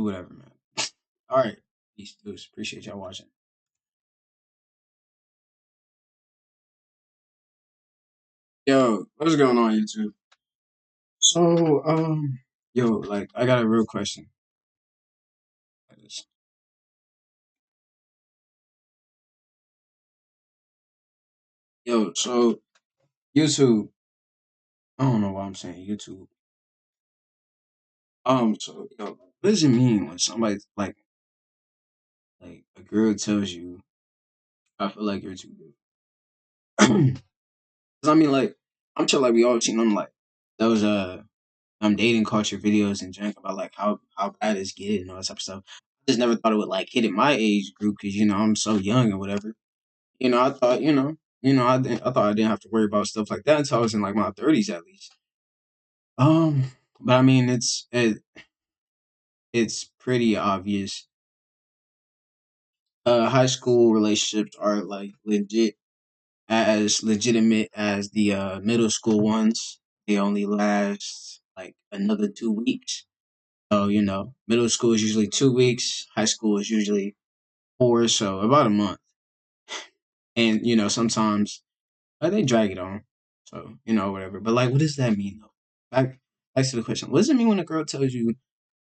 Whatever, man. All right. Peace, dudes. Appreciate y'all watching. Yo, what's going on, YouTube? So, yo, like, I got a real question. Yo, so YouTube. I don't know why I'm saying YouTube. So yo, what does it mean when somebody like a girl tells you, "I feel like you're too good"? Cause I mean, like, I'm sure like we all seen them like those dating culture videos and junk about like how bad it's getting and all that type of stuff. I just never thought it would like hit at my age group because I'm so young or whatever. I thought I thought I didn't have to worry about stuff like that until I was in like my 30s at least. But I mean it's pretty obvious. High school relationships are like as legitimate as the middle school ones. They only last like another 2 weeks. So, middle school is usually 2 weeks, high school is usually four, so about a month. And, sometimes they drag it on. So, whatever. But like what does that mean though? Back to the question. What does it mean when a girl tells you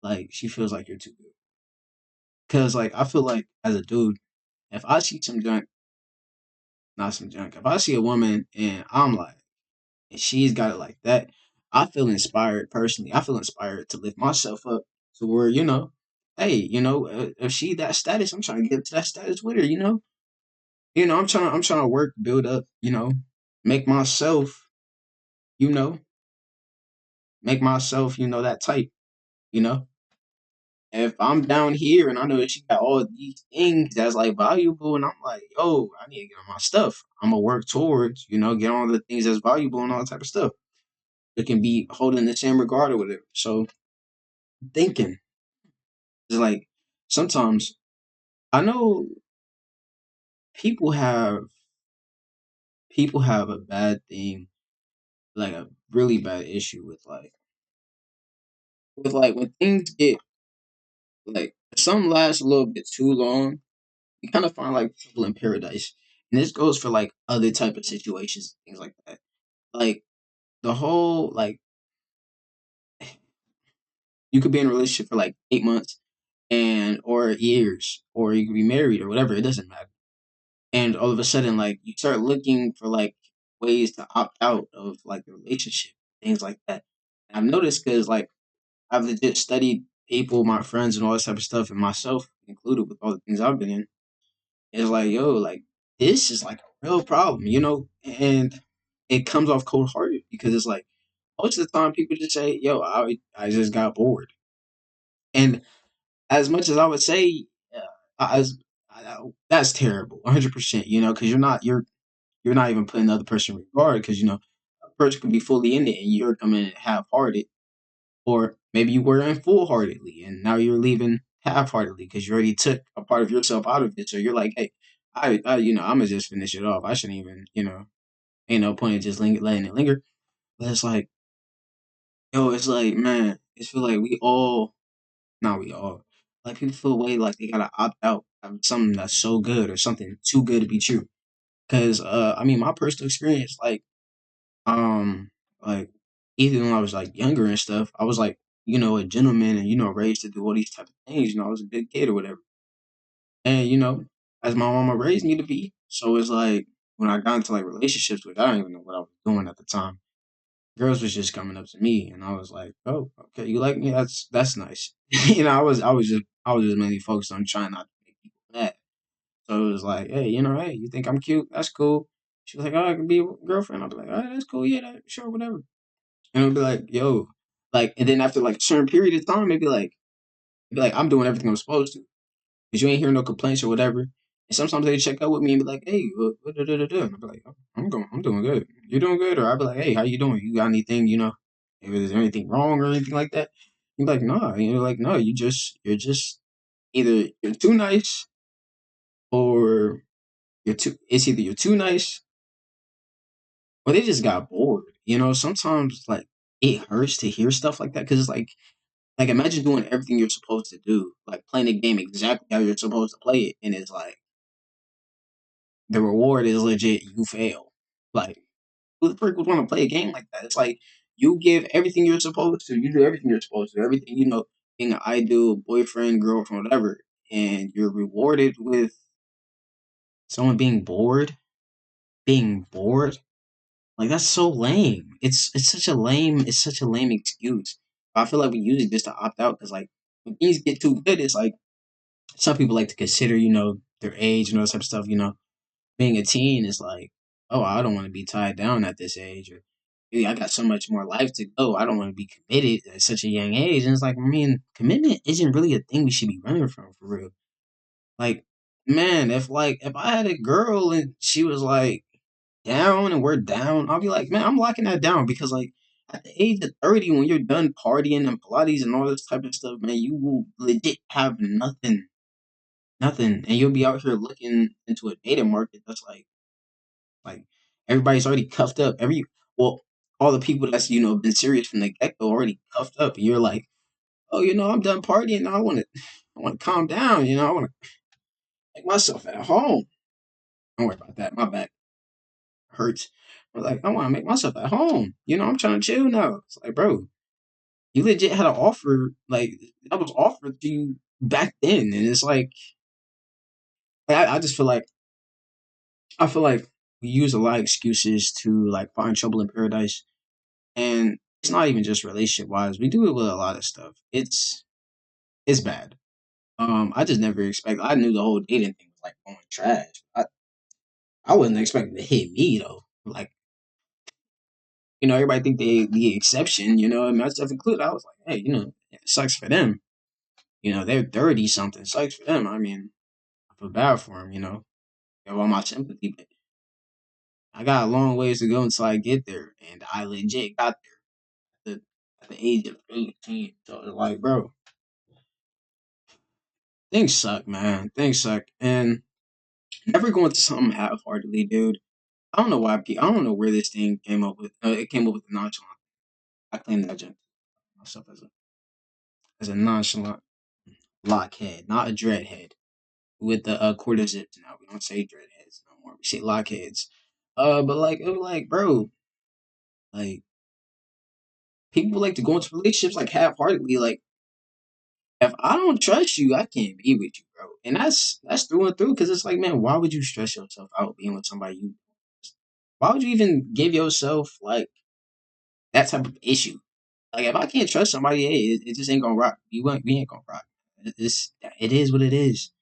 like she feels like you're too good? Cause like I feel like as a dude, if I see some junk, not some junk, if I see a woman and I'm like and she's got it like that, I feel inspired personally. I feel inspired to lift myself up to where, hey, if she that status, I'm trying to get to that status with her, I'm trying to work, build up, make myself, you know, make myself, that type, you know. If I'm down here and I know that she got all these things that's like valuable, and I'm like, yo, I need to get on my stuff. I'm gonna work towards, get on the things that's valuable and all that type of stuff. It can be holding the same regard or whatever. So thinking is like sometimes I know people have a bad thing, like a really bad issue with like when things get like some last a little bit too long, you kind of find like people in paradise. And this goes for like other type of situations, things like that. Like the whole like you could be in a relationship for like 8 months and or years, or you could be married or whatever, it doesn't matter. And all of a sudden like you start looking for like ways to opt out of like the relationship, things like that. And I've noticed because like I've legit studied people, my friends and all this type of stuff, and myself included with all the things I've been in. It's like, yo, like this is like a real problem, and it comes off cold hearted because it's like most of the time people just say, yo, I just got bored. And as much as I would say, as that's terrible, 100%, because you're not even putting the other person in regard because a person could be fully in it and you're coming in half hearted, or maybe you were in full heartedly and now you're leaving half heartedly because you already took a part of yourself out of it. So you're like, hey, I'm gonna just finish it off. I shouldn't even, ain't no point in just letting it linger. But it's like, yo, it's like, man, it's feel like we all, not we all, like people feel way like they gotta opt out of something that's so good or something too good to be true. Cause I mean, my personal experience, um, like even when I was like younger and stuff, I was like, a gentleman and raised to do all these type of things. I was a good kid or whatever. And as my mama raised me to be, so it's like when I got into like relationships, which I don't even know what I was doing at the time. Girls was just coming up to me, and I was like, "Oh, okay, you like me? That's nice." I was just mainly focused on trying not to make people mad. So it was like, "Hey, hey, you think I'm cute? That's cool." She was like, "Oh, I can be your girlfriend." I'll be like, "All right, that's cool. Yeah, sure, whatever." And I'd be like, "Yo," like, and then after like a certain period of time, it'd be like I'm doing everything I'm supposed to because you ain't hearing no complaints or whatever. And sometimes they check out with me and be like, "Hey, what, da, da, da, da." And I'd be like, I'm doing good. You're doing good." Or I'd be like, "Hey, how you doing? You got anything? If there's anything wrong or anything like that?" You're like, "Nah." And you're like, "No, you're just either you're too nice or It's either you're too nice or they just got bored." Sometimes like it hurts to hear stuff like that because it's like Like imagine doing everything you're supposed to do, like playing the game exactly how you're supposed to play it, and it's like the reward is legit. You fail. Like who the frick would want to play a game like that? It's like you give everything you're supposed to. You do everything you're supposed to. Everything being an ideal boyfriend, girlfriend, whatever, and you're rewarded with someone being bored. Being bored. Like that's so lame. It's such a lame excuse. I feel like we use it just to opt out because like when things get too good, it's like some people like to consider their age and all that type of stuff. Being a teen is like, oh, I don't want to be tied down at this age, or "Hey, I got so much more life to go. I don't want to be committed at such a young age." And it's like, I mean, commitment isn't really a thing we should be running from for real. Like, man, if I had a girl and she was like down and we're down, I'll be like, man, I'm locking that down because like at the age of 30, when you're done partying and Pilates and all this type of stuff, man, you will legit have nothing. Nothing. And you'll be out here looking into a data market that's like everybody's already cuffed up. Well, all the people that's been serious from the get go already cuffed up, and you're like, oh, I'm done partying. Now I want to calm down. I want to make myself at home. Don't worry about that. My back hurts. I'm like, I want to make myself at home. I'm trying to chill now. It's like, bro, you legit had an offer like that was offered to you back then, and it's like I just feel like we use a lot of excuses to like find trouble in paradise. And it's not even just relationship wise. We do it with a lot of stuff. It's bad. I just never expect. I knew the whole dating thing was like going trash. I wasn't expecting to hit me though. Like everybody think they the exception. And myself included. I was like, hey, it sucks for them. They're 30 something. Sucks for them. I mean, I feel bad for them. They have all my sympathy, but I got a long ways to go until I get there, and I legit got there at the age of 18. So it's like, bro, things suck, man. Things suck, and never going to something half-heartedly, dude. I don't know why. I don't know where this thing came up with. It came up with the nonchalant. I claim that gender myself as a nonchalant lockhead, not a dreadhead. With the quarter zips now, we don't say dreadheads no more. We say lockheads. But like it was like, bro, like people like to go into relationships like half-heartedly. Like if I don't trust you, I can't be with you, bro. And that's through and through. Because it's like, man, why would you stress yourself out being with somebody you? Why would you even give yourself like that type of issue? Like if I can't trust somebody, hey, it just ain't gonna rock. We ain't gonna rock. It is what it is.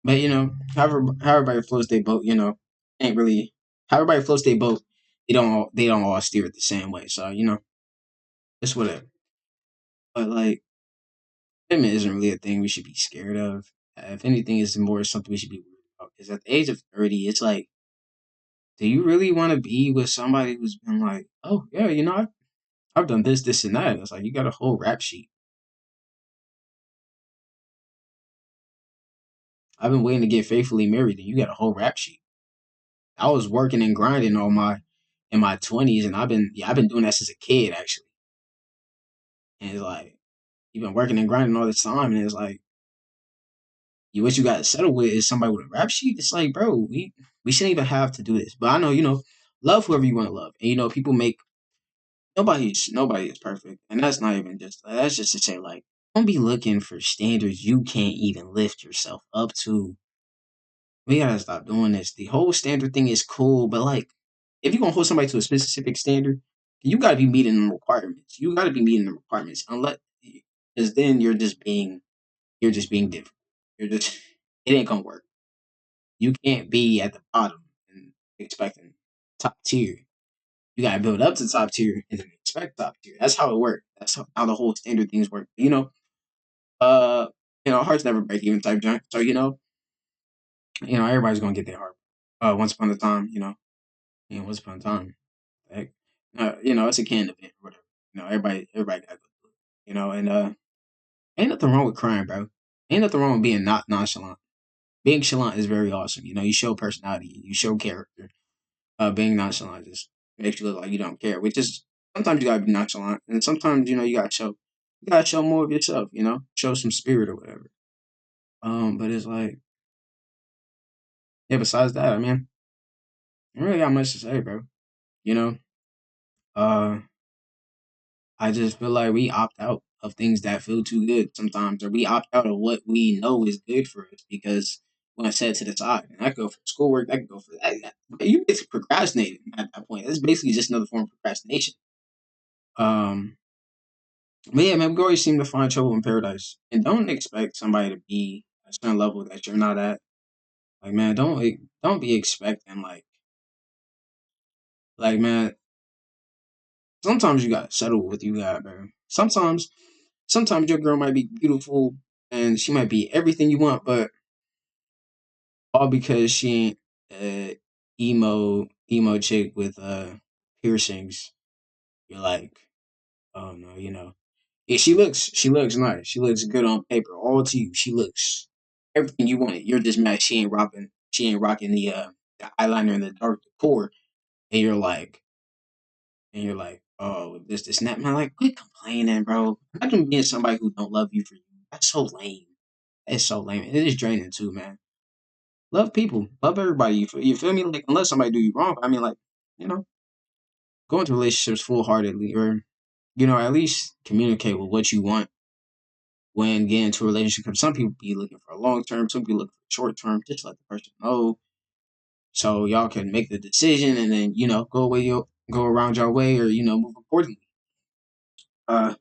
But how everybody floats their boat, ain't really how everybody floats their boat. They don't all steer it the same way. So it's whatever. But like, commitment isn't really a thing we should be scared of. If anything, it's more something we should be worried about. Because at the age of 30, it's like, do you really want to be with somebody who's been like, oh yeah, I've done this, this, and that. It's like you got a whole rap sheet. I've been waiting to get faithfully married, and you got a whole rap sheet. I was working and grinding in my 20s, and I've been doing that since a kid actually. And it's like you've been working and grinding all this time, and it's like what you got to settle with is somebody with a rap sheet. It's like, bro, we shouldn't even have to do this. But I know, love whoever you want to love, and people make nobody is perfect, and that's just to say like don't be looking for standards you can't even lift yourself up to. We gotta stop doing this. The whole standard thing is cool, but like, if you're gonna hold somebody to a specific standard, you gotta be meeting the requirements. You gotta be meeting the requirements, unless because then you're just being different. You're just it ain't gonna work. You can't be at the bottom and expecting top tier. You gotta build up to top tier and then expect top tier. That's how it works. That's how the whole standard things work. Uh, hearts never break even type junk. So everybody's gonna get their heart. Once upon a time, once upon a time, heck, it's a can event or whatever. Everybody got to go through it. And ain't nothing wrong with crying, bro. Ain't nothing wrong with being not nonchalant. Being chalant is very awesome. You show personality, you show character. Being nonchalant just makes you look like you don't care, which is sometimes you gotta be nonchalant, and sometimes you gotta show. You gotta show more of yourself, show some spirit or whatever. But it's like, yeah. Besides that, I mean, I don't really got much to say, bro. You know, uh, I just feel like we opt out of things that feel too good sometimes, or we opt out of what we know is good for us because we want to set it to the side. And I go for schoolwork, I can go for that. You basically procrastinating at that point. That's basically just another form of procrastination. Um, but yeah, man, we always seem to find trouble in paradise, and don't expect somebody to be a certain level that you're not at. Like, man, don't be expecting like man. Sometimes you gotta settle with what you got, man. Sometimes your girl might be beautiful and she might be everything you want, but all because she ain't a emo chick with piercings. You're like, oh no, Yeah, she looks nice. She looks good on paper. All to you. She looks everything you wanted. You're just mad she ain't rocking the eyeliner in the dark core. And you're like, oh, this and that. Man, like, quit complaining, bro. Imagine being somebody who don't love you for you. That's so lame. It's so lame. It is draining too, man. Love people. Love everybody. You feel me? Like, unless somebody do you wrong. I mean, like, you know, go into relationships full heartedly, or at least communicate with what you want when getting into a relationship. 'Cause some people be looking for a long term, some people looking for short term. Just let the person know, so y'all can make the decision, and then go around your way, or move accordingly. Uh,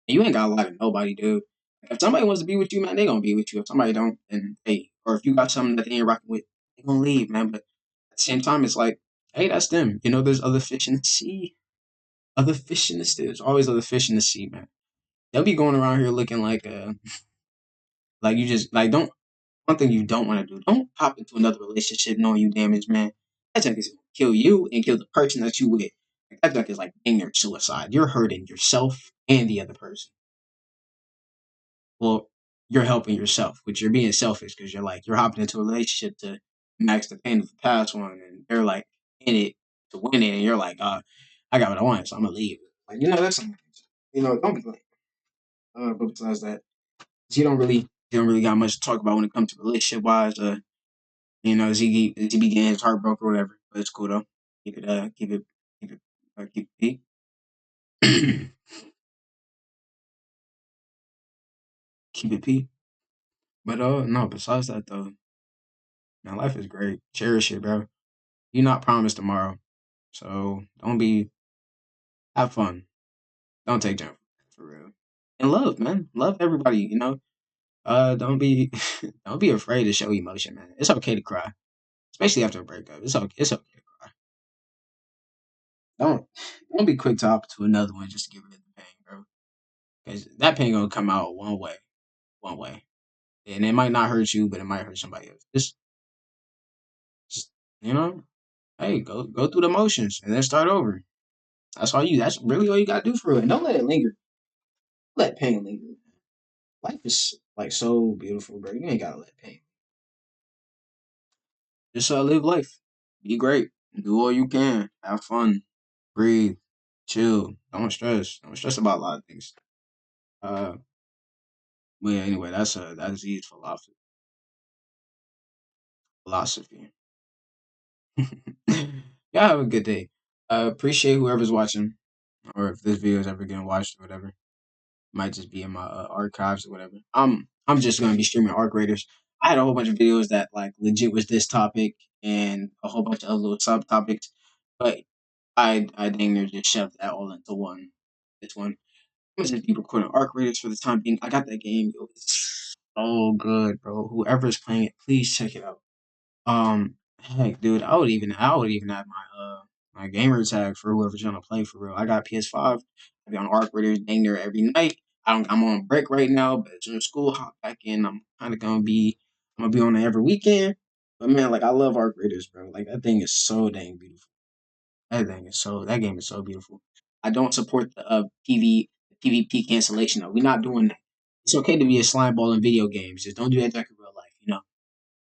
you ain't got to lie to nobody, dude. If somebody wants to be with you, man, they gonna be with you. If somebody don't, then hey, or if you got something that they ain't rocking with, they gonna leave, man. But at the same time, it's like, hey, that's them. There's other fish in the sea. Other fish in the sea. There's always other fish in the sea, man. They'll be going around here looking like you just like don't. One thing you don't want to do, don't hop into another relationship knowing you damaged, man. That junk is gonna kill you and kill the person that you with. Like, that junk is like ignorant suicide. You're hurting yourself and the other person. Well, you're helping yourself, which you're being selfish because you're hopping into a relationship to max the pain of the past one, and they're like in it to win it, and you're like, I got what I want, so I'm gonna leave. Like, that's something. Don't be like. But besides that, you don't really got much to talk about when it comes to relationship wise. Does he be getting his heart broke or whatever? But it's cool though. Keep it keep it peak. But no. Besides that though, man, life is great. Cherish it, bro. You're not promised tomorrow, so don't be. Have fun. Don't take junk for real. And love, man. Love everybody. Don't be don't be afraid to show emotion, man. It's okay to cry, especially after a breakup. It's okay. It's okay to cry. Don't don't be quick to hop to another one just to get rid of the pain, bro. Because that pain gonna come out one way, and it might not hurt you, but it might hurt somebody else. Just you know, hey, go through the motions and then start over. That's really all you gotta do for it. And don't let it linger. Let pain linger. Life is like so beautiful, bro. You ain't gotta let pain. Just live life. Be great. Do all you can. Have fun. Breathe. Chill. Don't stress. Don't stress about a lot of things. Uh, but yeah, anyway, that's Z's philosophy. Y'all have a good day. Appreciate whoever's watching, or if this video is ever getting watched or whatever. Might just be in my archives or whatever. I'm just gonna be streaming Arc Raiders. I had a whole bunch of videos that like legit was this topic and a whole bunch of other little subtopics, but I dang near just shoved that all into one. This one. I'm gonna just be recording Arc Raiders for the time being. I got that game. Yo, it's so good, bro. Whoever's playing it, please check it out. Heck, dude, I would even add my gamer tag for whoever's trying to play for real. I got PS5. I be on Arc Raiders dang near every night. I'm on break right now, but as soon as school hop back in, I'm gonna be on it every weekend. But man, like I love Arc Raiders, bro. Like that thing is so dang beautiful. That game is so beautiful. I don't support the PvP cancellation though. We're not doing that. It's okay to be a slime ball in video games. Just don't do that back in real life.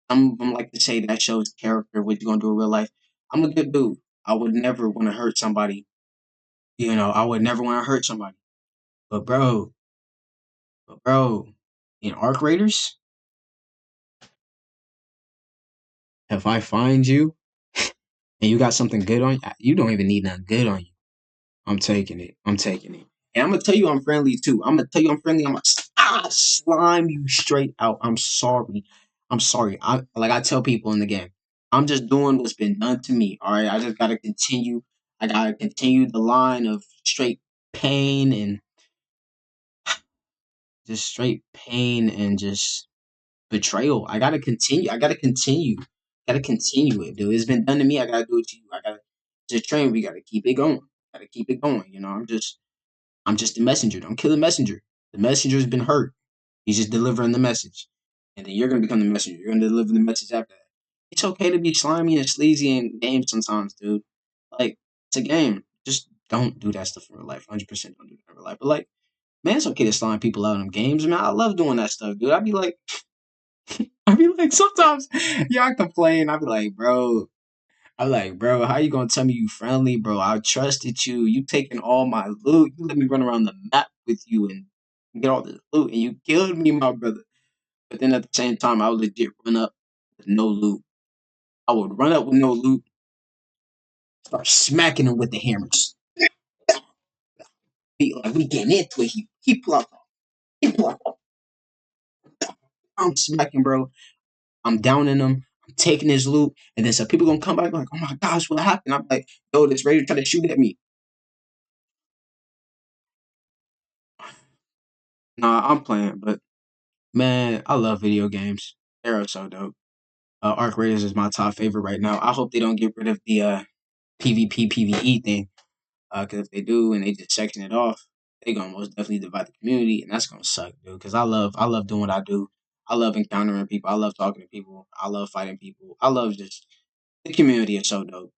I'm like to say that shows character what you're gonna do in real life. I'm a good dude. I would never want to hurt somebody. I would never want to hurt somebody. But bro, But bro, in Arc Raiders, if I find you and you got something good on you, you don't even need nothing good on you. I'm taking it. I'm taking it. And I'm gonna tell you I'm friendly too. I'm gonna tell you I'm friendly. I'm gonna slime you straight out. I'm sorry. I'm sorry. I tell people in the game, I'm just doing what's been done to me. All right. I just gotta continue. I gotta continue the line of straight pain and just straight pain and just betrayal. I gotta continue. I gotta continue. Gotta continue it, dude. It's been done to me. I gotta do it to you. I gotta just train. We gotta keep it going. Gotta keep it going. You know, I'm just the messenger. Don't kill the messenger. The messenger's been hurt. He's just delivering the message. And then you're gonna become the messenger. You're gonna deliver the message after that. It's okay to be slimy and sleazy in games sometimes, dude. Like, it's a game. Just don't do that stuff in real life. 100% don't do that in real life. But like, man, it's okay to slime people out in games, man. I love doing that stuff, dude. I'd be like, sometimes, yeah, I complain. I'd be like, bro, how you gonna tell me you friendly, bro? I trusted you. You taking all my loot. You let me run around the map with you and get all this loot, and you killed me, my brother. But then at the same time, I would legit run up with no loot. I would run up with no loot, start smacking him with the hammers. Like we getting into it. He pull out. He pull out. I'm smacking, bro. I'm downing him. I'm taking his loot, and then some people gonna come back like, "Oh my gosh, what happened?" I'm like, "Yo, this raider trying to shoot at me." Nah, I'm playing, but man, I love video games. They're so dope. Arc Raiders is my top favorite right now. I hope they don't get rid of the PvP PvE thing. Because if they do and they just section it off, they gonna most definitely divide the community, and that's gonna suck, dude. Because I love doing what I do. I love encountering people. I love talking to people. I love fighting people. I love just the community is so dope.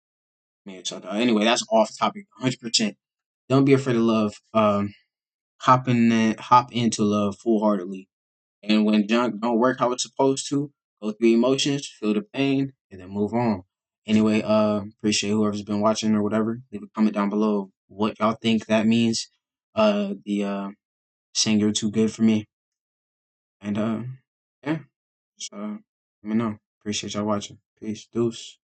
Man, so dope. Anyway, that's off topic. 100%. Don't be afraid of love. Hop into love full heartedly. And when junk don't work how it's supposed to, go through emotions, feel the pain, and then move on. Anyway, appreciate whoever's been watching or whatever. Leave a comment down below what y'all think that means. The saying you're too good for me. And yeah, just let me know. Appreciate y'all watching. Peace. Deuce.